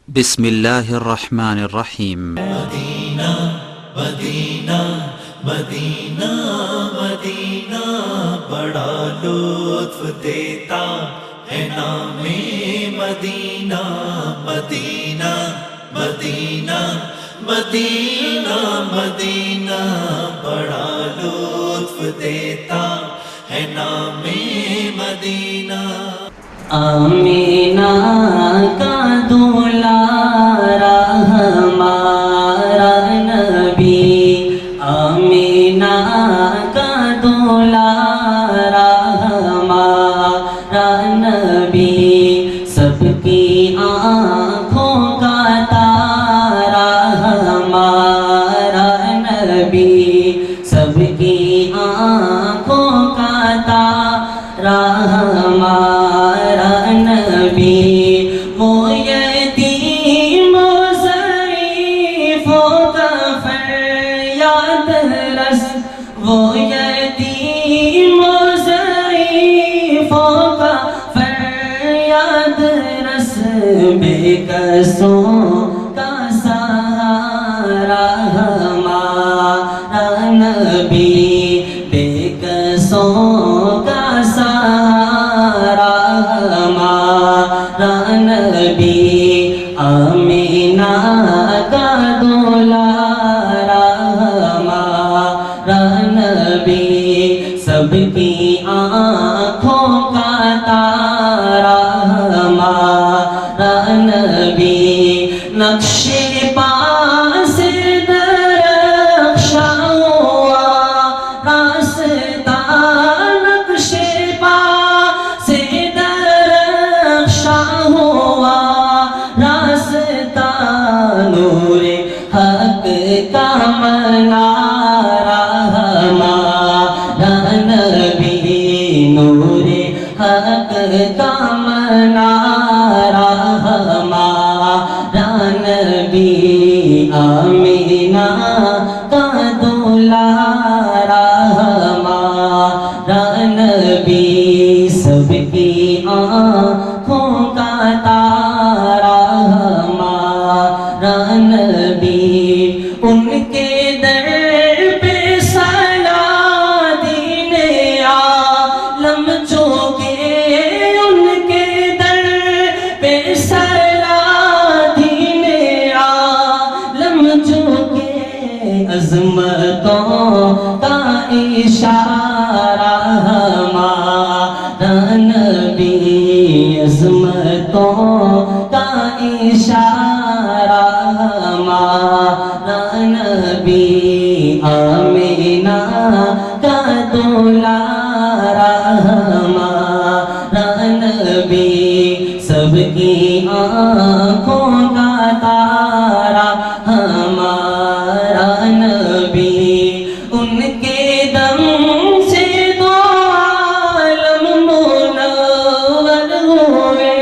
بسم اللہ الرحمن الرحیم۔ مدینہ مدینہ مدینہ مدینہ بڑا لطف دیتا ہے نام مدینہ مدینہ مدینہ مدینہ مدینہ بڑا لطف دیتا ہے نام مدینہ۔ آمینہ کا دولارا ہمارا نبی، آمینہ کا دولارا ہمارا نبی، سب کی آنکھوں کا تارا ہمارا نبی، سب کی آنکھوں کا تارا ہمارا نبی، وہ یتیم و ضعیفوں کا فریاد رس، وہ یتیم و ضعیفوں کا فریاد رس، بے کسوں کا سہارا ہمارا نبی، بے کسوں کا سہارا ہمارا نبی، آمینہ کا دولارا ہمارا نبی، سب کی آنکھوں کا تارا ہمارا نبی، نقش پا سے درخشاں ہوا راستہ، نقش پا سے درخشاں ہوا راستہ، نور حق کا منارہ ہمارا نبی، نور حق کا منارہ ہمارا نبی، آمینہ کا دولارا ہمارا نبی، سب کی آنکھوں کا تارا ہمارا نبی، ان کے در پہ صلاح دین عالم چونکے، ان کے در پہ صلاح دین عالم چونکے، عظمتوں کا اشارہ ہمارا نبی، عظمتوں کا اشارہ ہمارا نبی، آمینہ کا دولارا ہمارا نبی، سب کی آنکھوں کا تارا ہمارا نبی، ان کے دم سے دو عالم منور ہوئے،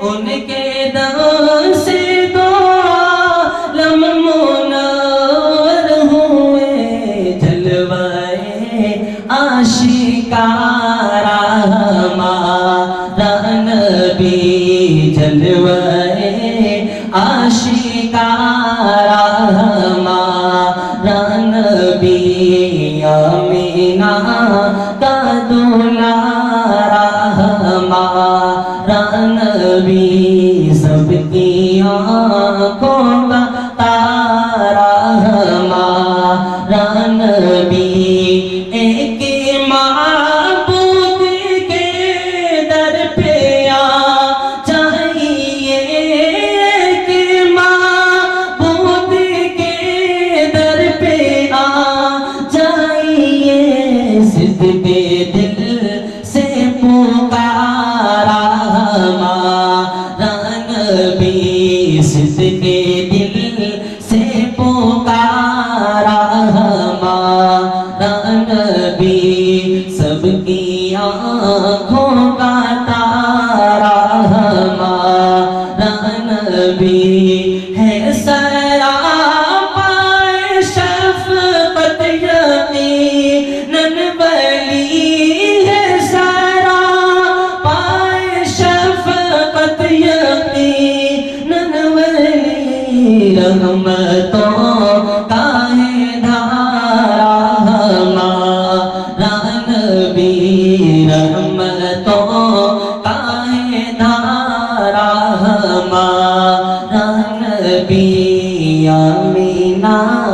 ان کے دم سے دو عالم منور ہوئے، جلوائے آشکارا ہمارا نبی، جلوائے آشکارا ہمارا نبی، آمینہ کا دولارا ہمارا نبی، سب کی آنکھوں کا تارا ہمارا نبی، ایک معبود کے در پہ آ جائیے، ایک معبود کے در پہ آ جائیے، صدقے دل سے پکارا ہمارا نبی، صدقے دل سے پکارا ہمارا نبی، سب کی آنکھوں کا تارا ہمارا نبی، ہے سراپا شفقت یقیناً ولی، ہے سراپا شفقت یقیناً ولی، رحمتوں کا ہے دھارا ہمارا نبی رحمتوں کا ہے دھارا ہمارا نبی آمینہ